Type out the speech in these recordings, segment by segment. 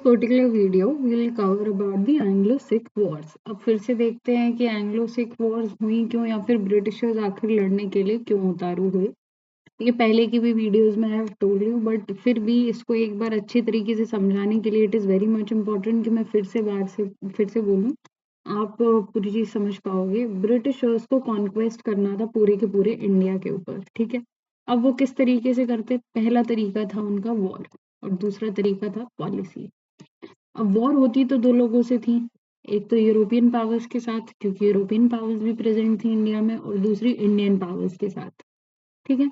Particular video we will cover about the Anglo Sikh wars. अब फिर से देखते हैं कि एंग्लो सिख वॉर्स हुई क्यों, या फिर ब्रिटिशर्स आखिर लड़ने के लिए क्यों उतारू हुए। ये पहले की भी वीडियोस में I have told you, but फिर भी इसको एक बार अच्छी तरीके से समझाने के लिए it is very much important कि मैं फिर से बोलूँ। आप पूरी चीज़ समझ पाओगे। ब्रिटिशर्स को कॉन्क्वेस्ट करना था पूरे के पूरे इंडिया के ऊपर, ठीक है। अब वो किस तरीके से करते, पहला तरीका था उनका वॉर और दूसरा तरीका था पॉलिसी। अब वॉर होती तो दो लोगों से थी, एक तो यूरोपियन पावर्स के साथ, क्योंकि यूरोपियन पावर्स भी प्रेजेंट थी इंडिया में, और दूसरी इंडियन पावर्स के साथ, ठीक है।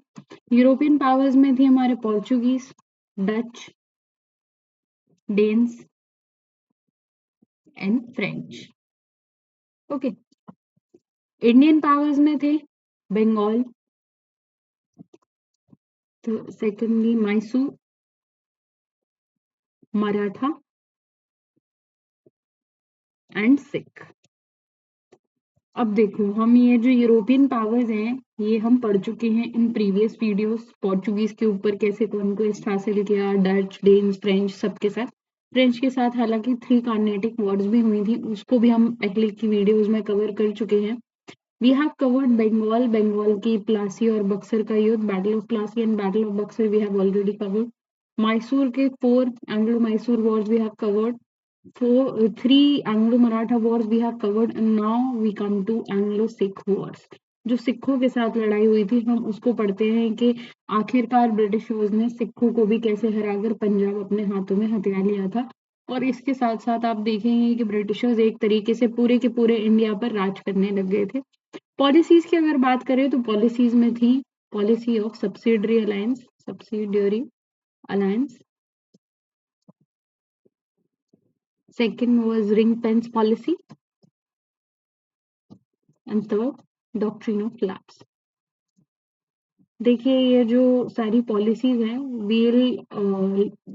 यूरोपियन पावर्स में थी हमारे Portuguese, Dutch, Danes and French. Okay. Indian powers में थे बंगाल, तो सेकेंडली मैसूर, मराठा एंड सिख। अब देखो, हम ये जो यूरोपियन पावर्स हैं ये हम पढ़ चुके हैं इन प्रीवियस वीडियोस। पोर्चुगीज के ऊपर कैसे कॉन्क्वेस्ट हासिल किया, डच, डेन्स, फ्रेंच सबके साथ। फ्रेंच के साथ हालांकि 3 कार्नेटिक वॉर्स भी हुई थी, उसको भी हम पहले की वीडियोस में कवर कर चुके हैं। We have covered Bengal, Bengal की प्लासी और बक्सर का युद्ध, battle of Plassey and battle of Buxar we have already covered. Mysore के 4 Anglo Mysore wars we have covered. 3 Anglo-Maratha wars we have covered, and now we come to Anglo-Sikh wars। जो सिखों के साथ लड़ाई हुई थी हम उसको पढ़ते हैं कि आखिरकार ब्रिटिशर्स ने सिखों को भी कैसे हराकर पंजाब अपने हाथों में हथिया लिया था। और इसके साथ साथ आप देखेंगे कि ब्रिटिशर्स एक तरीके से पूरे के पूरे इंडिया पर राज करने लग गए थे। पॉलिसीज की अगर बात करें तो पॉलिसीज में थी policy of subsidiary alliance, second was ring fence policy, and third doctrine of lapse। देखिए ये जो सारी पॉलिसीज हैं we'll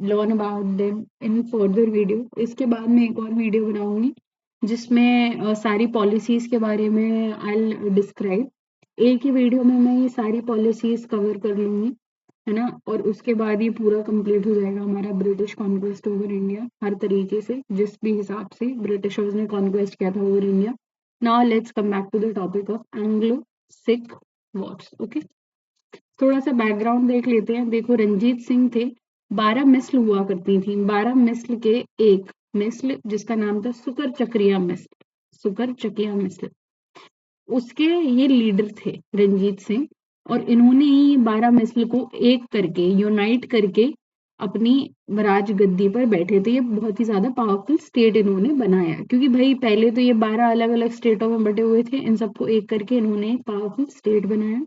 learn about them in further video. इसके बाद में एक और वीडियो बनाऊंगी जिसमें सारी पॉलिसीज के बारे में आई डिस्क्राइब। एक ही वीडियो में मैं ये सारी पॉलिसीज कवर कर लूंगी, है ना। और उसके बाद ये पूरा कंप्लीट हो जाएगा हमारा ब्रिटिश कॉन्क्वेस्ट ओवर इंडिया, हर तरीके से जिस भी हिसाब से ब्रिटिशर्स ने कॉन्क्वेस्ट किया था over India. Now let's come back to the topic of Anglo Sikh wars. Okay, थोड़ा सा बैकग्राउंड देख लेते हैं। देखो, रंजीत सिंह थे, 12 मिसल हुआ करती थी। 12 मिसल के एक मिसल जिसका नाम था सुकर चक्रिया मिसल, उसके ये लीडर थे रंजीत सिंह। और इन्होंने ही 12 मिसल को एक करके, यूनाइट करके अपनी राज गद्दी पर बैठे थे। ये बहुत ही ज्यादा पावरफुल स्टेट इन्होंने बनाया, क्योंकि भाई पहले तो ये 12 अलग अलग स्टेटों में बटे हुए थे, इन सबको एक करके इन्होंने एक पावरफुल स्टेट बनाया,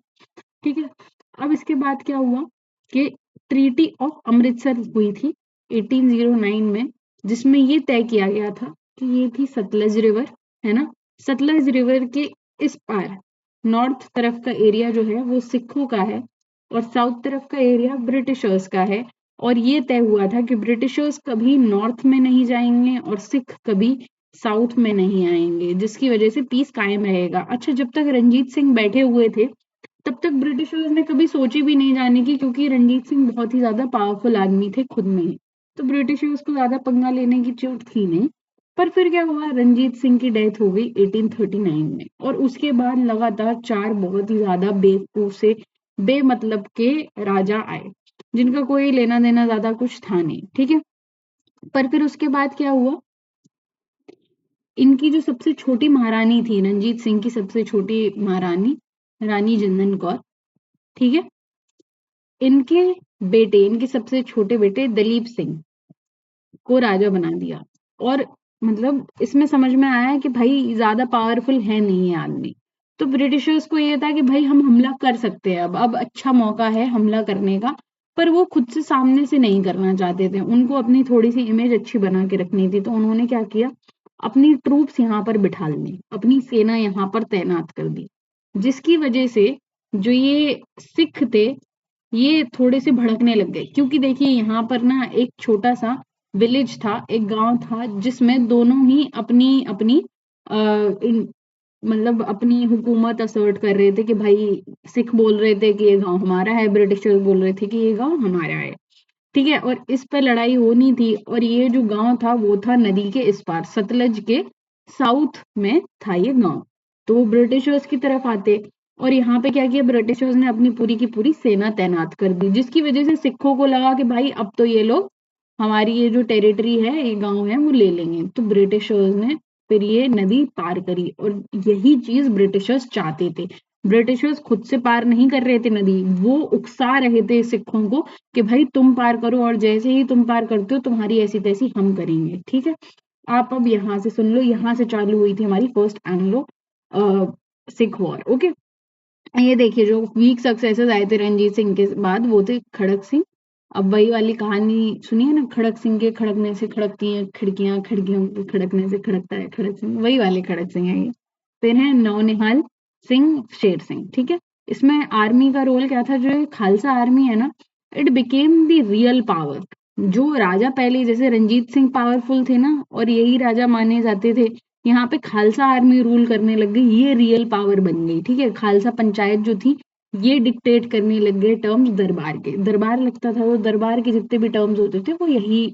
ठीक है। अब इसके बाद क्या हुआ कि ट्रीटी ऑफ अमृतसर हुई थी 1809 में, जिसमें ये तय किया गया था कि ये थी सतलज रिवर, है ना। सतलज रिवर के इस पार नॉर्थ तरफ का एरिया जो है वो सिखों का है, और साउथ तरफ का एरिया ब्रिटिशर्स का है। और ये तय हुआ था कि ब्रिटिशर्स कभी नॉर्थ में नहीं जाएंगे और सिख कभी साउथ में नहीं आएंगे, जिसकी वजह से पीस कायम रहेगा। अच्छा, जब तक रंजीत सिंह बैठे हुए थे तब तक ब्रिटिशर्स ने कभी सोची भी नहीं जाने की, क्योंकि रंजीत सिंह बहुत ही ज्यादा पावरफुल आदमी थे खुद में ही, तो ब्रिटिशर्स को ज्यादा पंगा लेने की जरूरत थी नहीं। पर फिर क्या हुआ, रंजीत सिंह की डेथ हो गई 1839 में, और उसके बाद लगातार 4 बहुत ही ज्यादा बेवकूफ से बेमतलब के राजा आए, जिनका कोई लेना देना ज्यादा कुछ था नहीं, ठीक है। पर फिर उसके बाद क्या हुआ, इनकी जो सबसे छोटी महारानी थी, रंजीत सिंह की सबसे छोटी महारानी रानी जिंदन कौर, ठीक है, इनके इनके सबसे छोटे बेटे दलीप सिंह को राजा बना दिया। और मतलब इसमें समझ में आया कि भाई ज्यादा पावरफुल है नहीं ये आदमी, तो ब्रिटिशर्स को ये था कि भाई हम हमला कर सकते हैं, अब अच्छा मौका है हमला करने का। पर वो खुद से सामने से नहीं करना चाहते थे, उनको अपनी थोड़ी सी इमेज अच्छी बना के रखनी थी। तो उन्होंने क्या किया, अपनी ट्रूप्स यहाँ पर बिठा ली, अपनी सेना यहाँ पर तैनात कर दी, जिसकी वजह से जो ये सिख थे ये थोड़े से भड़कने लग गए। क्योंकि देखिए यहाँ पर ना एक छोटा सा विलेज था, एक गांव था, जिसमें दोनों ही अपनी अपनी मतलब अपनी हुकूमत असर्ट कर रहे थे कि भाई सिख बोल रहे थे कि ये गांव हमारा है, ब्रिटिशर्स बोल रहे थे कि ये गांव हमारा है, ठीक है, और इस पे लड़ाई होनी थी, और ये जो गांव था वो था नदी के इस पार, सतलज के साउथ में था ये गांव। तो वो ब्रिटिशर्स की तरफ आते, और यहाँ पे क्या किया ब्रिटिशर्स ने, अपनी पूरी की पूरी सेना तैनात कर दी, जिसकी वजह से सिखों को लगा कि भाई अब तो ये लोग हमारी ये जो टेरिटरी है, ये गांव है, वो ले लेंगे। तो ब्रिटिशर्स ने फिर ये नदी पार करी, और यही चीज ब्रिटिशर्स चाहते थे। ब्रिटिशर्स खुद से पार नहीं कर रहे थे नदी, वो उकसा रहे थे सिखों को कि भाई तुम पार करो, और जैसे ही तुम पार करते हो तुम्हारी ऐसी तैसी हम करेंगे। ठीक है, आप अब यहाँ से सुन लो, यहाँ से चालू हुई थी हमारी first Anglo Sikh war. Okay, ये देखिए जो वीक सक्सेसेस आए थे रंजीत सिंह के बाद, वो थे खड़क सिंह। अब वही वाली कहानी सुनिए ना, खड़क सिंह के खड़कने से खड़कती हैं खिड़कियां, खिड़कियों के खड़कने से खड़कता है खड़क सिंह, वही वाले खड़क सिंह है ये। फिर है नौनिहाल सिंह शेर सिंह। ठीक है, इसमें आर्मी का रोल क्या था, जो ये खालसा आर्मी है ना, it became the real power. जो राजा पहले जैसे रंजीत सिंह पावरफुल थे ना, और यही राजा माने जाते थे, यहाँ पे खालसा आर्मी रूल करने लग गई, ये रियल पावर बन गई। ठीक है, खालसा पंचायत जो थी ये डिक्टेट करने लग गए टर्म्स दरबार के। दरबार लगता था, वो दरबार के जितने भी टर्म्स होते थे वो यही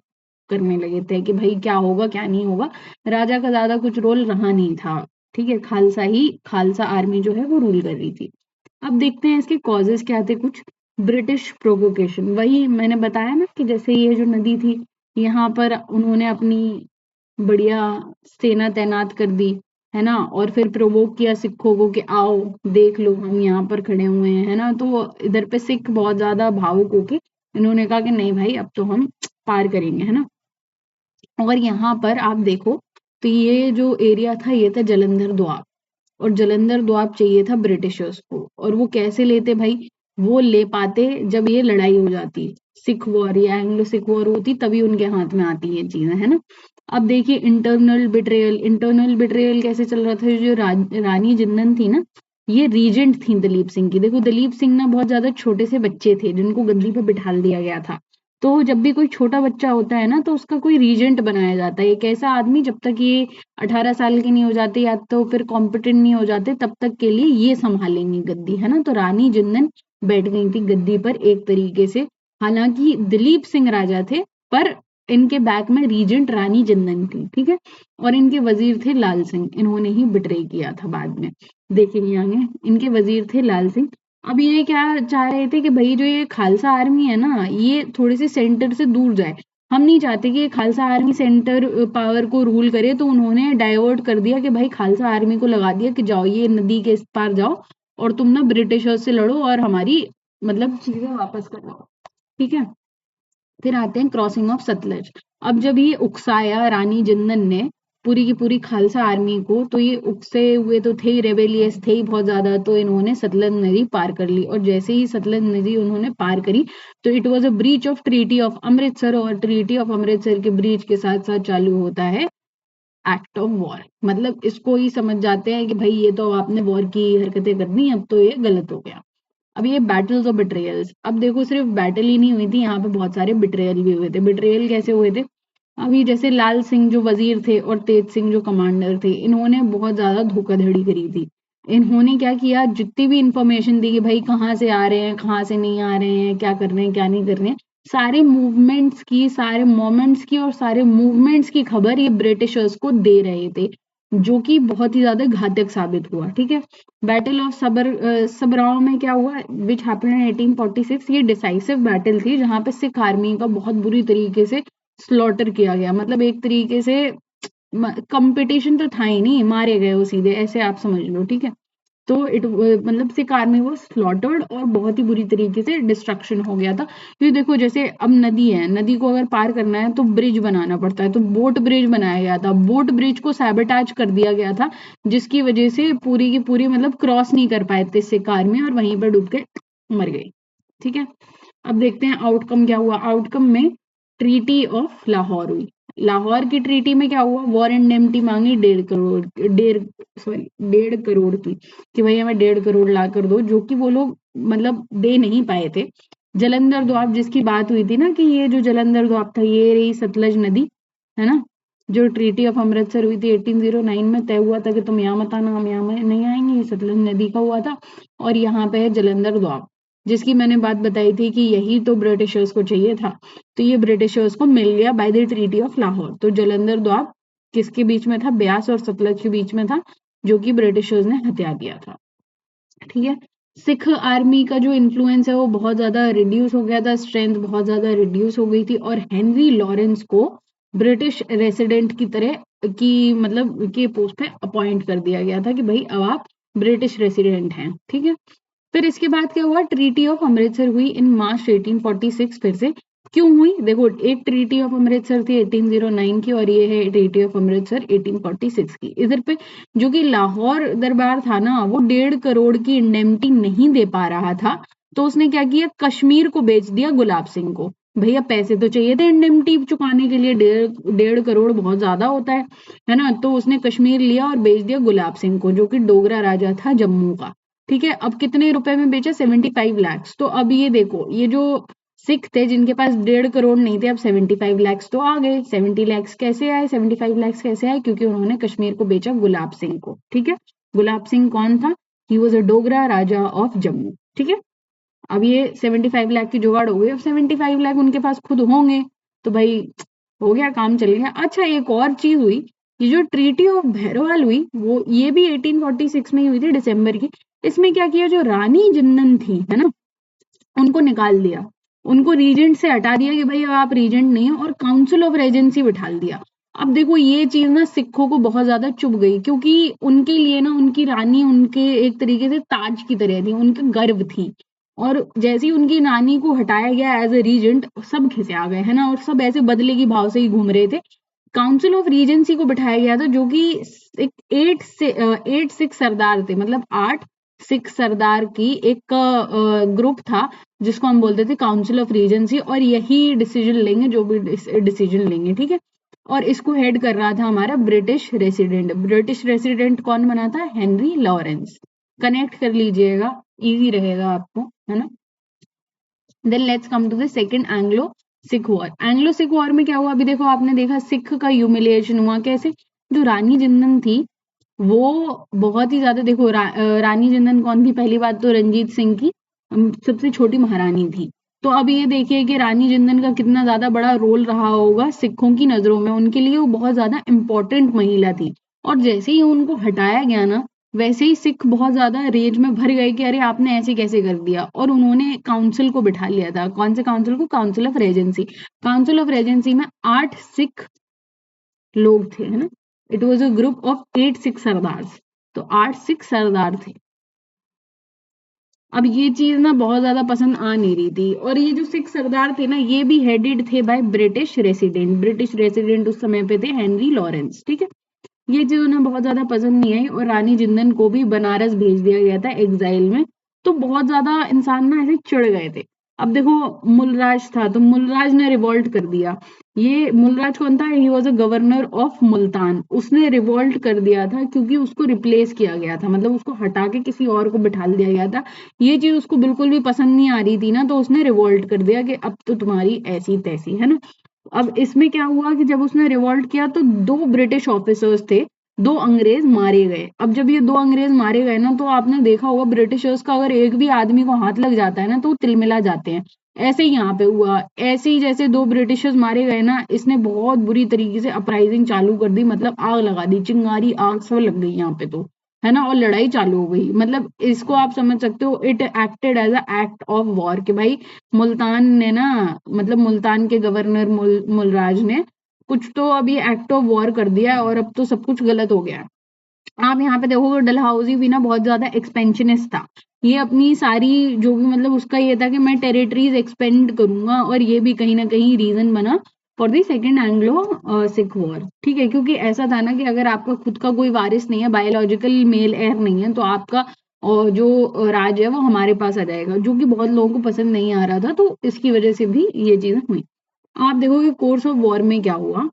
करने लगे थे कि भाई क्या होगा क्या नहीं होगा। राजा का ज्यादा कुछ रोल रहा नहीं था। ठीक है, खालसा आर्मी जो है वो रूल कर रही थी। अब देखते हैं इसके कॉजेस क्या थे कुछ। ब्रिटिश प्रोवोकेशन, वही मैंने बताया ना कि जैसे ये जो नदी थी, यहाँ पर उन्होंने अपनी बढ़िया सेना तैनात कर दी, है ना, और फिर प्रोवोक किया सिखों को कि आओ देख लो हम यहाँ पर खड़े हुए हैं, है ना। तो इधर पे सिख बहुत ज्यादा भावुक होके इन्होंने कहा कि नहीं भाई अब तो हम पार करेंगे, है ना। और यहाँ पर आप देखो, तो ये जो एरिया था ये था जलंधर द्वाब, और जलंधर द्वाब चाहिए था ब्रिटिशर्स को, और वो कैसे लेते भाई, वो ले पाते जब ये लड़ाई हो जाती, सिख वॉर या एंग्लो सिख वॉर होती, तभी उनके हाथ में आती ये चीजें, है ना। अब देखिए इंटरनल बिट्रेयल कैसे चल रहा था। जो रानी जिंदन थी ना, ये रीजेंट थी दलीप सिंह की। देखो दलीप सिंह ना बहुत ज्यादा छोटे से बच्चे थे जिनको गद्दी पे बिठा दिया गया था। तो जब भी कोई छोटा बच्चा होता है ना, तो उसका कोई रीजेंट बनाया जाता है, एक ऐसा आदमी जब तक ये 18 साल के नहीं हो जाते या तो फिर कॉम्पिटेंट नहीं हो जाते, तब तक के लिए ये संभालेंगी गद्दी, है ना। तो रानी जिंदन बैठ गई थी गद्दी पर एक तरीके से। हालांकि दिलीप सिंह राजा थे, पर इनके बैक में रीजेंट रानी जिंदन थी। ठीक है, और इनके वजीर थे लाल सिंह, इन्होंने ही बिट्रे किया था बाद में, देखेंगे आगे। इनके वजीर थे लाल सिंह। अब ये क्या चाह रहे थे कि भाई जो ये खालसा आर्मी है ना, ये थोड़ी सी सेंटर से दूर जाए। हम नहीं चाहते कि ये खालसा आर्मी सेंटर पावर को रूल करे, तो उन्होंने डाइवर्ट कर दिया कि भाई खालसा आर्मी को लगा दिया कि जाओ ये नदी के इस पार जाओ, और तुम ना ब्रिटिशर्स से लड़ो और हमारी मतलब चीजें वापस कर लो। ठीक है, फिर आते हैं क्रॉसिंग ऑफ सतलज। अब जब ये उकसाया रानी जिंदन ने पूरी की पूरी खालसा आर्मी को, तो ये उकसे हुए तो थे ही, रेबेलियस थे ही बहुत ज्यादा, तो इन्होंने सतलज नदी पार कर ली। और जैसे ही सतलज नदी उन्होंने पार करी, तो it was a breach of treaty of Amritsar, और ट्रीटी ऑफ अमृतसर के ब्रीच के साथ साथ चालू होता है एक्ट ऑफ वॉर। मतलब इसको ही समझ जाते हैं कि भाई ये तो आपने वॉर की हरकतें कर दी, अब तो ये गलत हो गया। अब ये बैटल्स और बिट्रेयल्स, अब देखो सिर्फ बैटल ही नहीं हुई थी, यहाँ पे बहुत सारे बिट्रेयल भी हुए थे। बिट्रेयल कैसे हुए थे, अभी जैसे लाल सिंह जो वजीर थे और तेज सिंह जो कमांडर थे, इन्होंने बहुत ज्यादा धोखाधड़ी करी थी। इन्होंने क्या किया, जितनी भी इंफॉर्मेशन दी कि भाई कहाँ से आ रहे हैं कहाँ से नहीं आ रहे हैं, क्या कर रहे हैं क्या नहीं कर रहे हैं, सारे मूवमेंट्स की, सारे मोमेंट्स की और सारे मूवमेंट्स की खबर ये ब्रिटिशर्स को दे रहे थे, जो कि बहुत ही ज्यादा घातक साबित हुआ। ठीक है, बैटल ऑफ सबराव में क्या हुआ, विच हैपेंड इन 1846, ये डिसाइसिव बैटल थी जहां पे सिख आर्मी का बहुत बुरी तरीके से स्लॉटर किया गया। मतलब एक तरीके से कंपटीशन तो था ही नहीं, मारे गए वो सीधे, ऐसे आप समझ लो। ठीक है, तो मतलब सिख आर्मी वो स्लॉटर्ड और बहुत ही बुरी तरीके से डिस्ट्रक्शन हो गया था। क्योंकि देखो जैसे अब नदी है, नदी को अगर पार करना है तो ब्रिज बनाना पड़ता है, तो बोट ब्रिज बनाया गया था, बोट ब्रिज को सैबोटाज कर दिया गया था, जिसकी वजह से पूरी की पूरी मतलब क्रॉस नहीं कर पाए थे सिख आर्मी, और वहीं पर डूब के मर गई। ठीक है, अब देखते हैं आउटकम क्या हुआ। आउटकम में ट्रीटी ऑफ लाहौर हुई। लाहौर की ट्रीटी में क्या हुआ, वॉर इंडेमनिटी मांगी 1.5 करोड़, 1.5 की, कि भाई हमें 1.5 करोड़ ला कर दो, जो कि वो लोग मतलब दे नहीं पाए थे। जलंधर द्वाब जिसकी बात हुई थी ना, कि ये जो जलंधर द्वाब था ये रही सतलज नदी, है ना, जो ट्रीटी ऑफ अमृतसर हुई थी 1809 में, तय हुआ था कि तुम यहाँ मत आना, हम यहाँ नहीं आएंगे, ये सतलज नदी का हुआ था। और यहाँ पे है जलंधर द्वाब। जिसकी मैंने बात बताई थी कि यही तो ब्रिटिशर्स को चाहिए था। तो ये ब्रिटिशर्स को मिल गया by the treaty of Lahore. तो जालंधर द्वीप किसके बीच में था? ब्यास और सतलज के बीच में था, जो कि ब्रिटिशर्स ने हथिया दिया था। ठीक है। सिख आर्मी का जो इन्फ्लुएंस है वो बहुत ज्यादा रिड्यूस हो गया था, स्ट्रेंथ बहुत ज्यादा रिड्यूस हो गई थी, और हेनरी लॉरेंस को ब्रिटिश रेसिडेंट की तरह की मतलब के पोस्ट पे अपॉइंट कर दिया गया था कि भाई अब आप ब्रिटिश रेसिडेंट हैं। ठीक है। फिर इसके बाद क्या हुआ? ट्रीटी ऑफ अमृतसर हुई इन मार्च 1846। फिर से क्यों हुई? देखो, एक ट्रीटी ऑफ अमृतसर थी 1809 की, और ये है ट्रीटी ऑफ अमृतसर 1846 की। इधर पे जो कि लाहौर दरबार था ना, वो 1.5 करोड़ की इंडेमनिटी नहीं दे पा रहा था, तो उसने क्या किया? कश्मीर को बेच दिया गुलाब सिंह को। भैया पैसे तो चाहिए थे इंडेमनिटी चुकाने के लिए, 1.5 करोड़ बहुत ज्यादा होता है ना। तो उसने कश्मीर लिया और बेच दिया गुलाब सिंह को, जो कि डोगरा राजा था जम्मू का। ठीक है। अब कितने रुपए में बेचा? 75 लाख। तो अब ये देखो, ये जो सिख थे जिनके पास 1.5 करोड़ नहीं थे, अब 75 लाख तो आ गए। 70 लाख कैसे आए? 75 लाख कैसे आए? क्योंकि उन्होंने कश्मीर को बेचा गुलाब सिंह को। ठीक है। गुलाब सिंह कौन था? He was a Dogra Raja of Jammu. ठीक है। अब ये 75 लाख की जुगाड़ हो गई, अब 75 लाख उनके पास खुद होंगे, तो भाई हो गया, काम चल गया। अच्छा, एक और चीज हुई, ये जो ट्रीटी ऑफ भैरवाल हुई, वो ये भी 1846 में ही हुई थी, दिसंबर की। इसमें क्या किया? जो रानी जिंदन थी, है ना, उनको निकाल दिया, उनको रीजेंट से हटा दिया कि भाई अब आप रीजेंट नहीं है, और काउंसिल ऑफ रेजेंसी बिठा दिया। अब देखो, ये चीज ना सिखों को बहुत ज्यादा चुभ गई, क्योंकि उनके लिए ना उनकी रानी उनके एक तरीके से ताज की तरह थी, उनका गर्व थी। और जैसे ही उनकी नानी को हटाया गया एज ए रीजेंट, सब खिसे आ गए, है ना, और सब ऐसे बदले की भाव से ही घूम रहे थे। काउंसिल ऑफ रीजेंसी को बिठाया गया था, जो कि 8 सिख सरदार थे, मतलब 8 सिख सरदार की एक ग्रुप था, जिसको हम बोलते थे काउंसिल ऑफ रीजेंसी, और यही डिसीजन लेंगे जो भी डिसीजन लेंगे। ठीक है। और इसको हेड कर रहा था हमारा ब्रिटिश रेसिडेंट। ब्रिटिश रेसिडेंट कौन बना था? Henry Lawrence. कनेक्ट कर लीजिएगा, इजी रहेगा आपको, है ना। Then let's come to the second Anglo Sikh war. Anglo Sikh war में क्या हुआ? अभी देखो, आपने देखा सिख का ह्यूमिलिएशन हुआ कैसे। जो रानी जिंदन थी, वो बहुत ही ज्यादा, देखो रानी जिंदन कौन थी? पहली बात तो रंजीत सिंह की सबसे छोटी महारानी थी। तो अब ये देखिए कि रानी जिंदन का कितना ज्यादा बड़ा रोल रहा होगा सिखों की नजरों में, उनके लिए वो बहुत ज्यादा इंपॉर्टेंट महिला थी। और जैसे ही उनको हटाया गया ना, वैसे ही सिख बहुत ज्यादा रेज में भर गए कि अरे आपने ऐसे कैसे कर दिया, और उन्होंने काउंसिल को बिठा लिया था। कौन से काउंसिल को? Council of Regency. Council of Regency में 8 सिख लोग थे, है ना। It was a group of 8 Sikh sardars. तो 8 सिख सरदार थे। अब ये चीज ना बहुत ज्यादा पसंद आ नहीं रही थी, और ये जो सिख सरदार थे ना, ये भी हेडेड थे by British resident. British resident उस समय पे थे हेनरी लॉरेंस। ठीक है। ये चीज उन्हें बहुत ज्यादा पसंद नहीं आई, और रानी जिंदन को भी बनारस भेज दिया गया था एग्जाइल में। तो बहुत ज्यादा इंसान ना ऐसे चिढ़ गए थे। अब देखो, मुलराज था, तो मुलराज ने रिवोल्ट कर दिया। ये मुलराज कौन था? He was a governor of Multan. उसने रिवोल्ट कर दिया था, क्योंकि उसको रिप्लेस किया गया था, मतलब उसको हटा के किसी और को बिठा दिया गया था। ये चीज उसको बिल्कुल भी पसंद नहीं आ रही थी ना, तो उसने रिवोल्ट कर दिया कि अब तो तुम्हारी ऐसी तैसी, है ना। अब इसमें क्या हुआ कि जब उसने रिवोल्ट किया, तो 2 ब्रिटिश ऑफिसर्स थे, 2 अंग्रेज मारे गए। अब जब ये 2 अंग्रेज मारे गए ना, तो आपने देखा होगा ब्रिटिशर्स का अगर एक भी आदमी को हाथ लग जाता है ना, तो वो तिलमिला जाते हैं। ऐसे ही यहाँ पे हुआ। ऐसे ही जैसे 2 ब्रिटिशर्स मारे गए ना, इसने बहुत बुरी तरीके से अपराइजिंग चालू कर दी, मतलब आग लगा दी, चिंगारी आग सब लग गई यहाँ पे, तो है ना, और लड़ाई चालू हो गई। मतलब इसको आप समझ सकते हो, it acted as a act of war, कि भाई मुल्तान ने ना, मतलब मुल्तान के गवर्नर मुलराज ने कुछ तो अभी एक्ट ऑफ वॉर कर दिया, और अब तो सब कुछ गलत हो गया। आप यहाँ पे देखोगे डलहौजी भी ना बहुत ज्यादा एक्सपेंशनिस्ट था। ये अपनी सारी जो भी, मतलब उसका ये था कि मैं टेरिटरीज एक्सपेंड करूंगा, और ये भी कहीं ना कहीं रीजन बना for the second Anglo Sikh war. ठीक है। क्योंकि ऐसा था ना कि अगर आपका खुद का कोई वारिस नहीं है, बायोलॉजिकल मेल एयर नहीं है, तो आपका जो राज है वो हमारे पास आ जाएगा, जो कि बहुत लोगों को पसंद नहीं आ रहा था। तो इसकी वजह से भी ये चीजें हुई। आप देखोगे कोर्स ऑफ वॉर में क्या हुआ।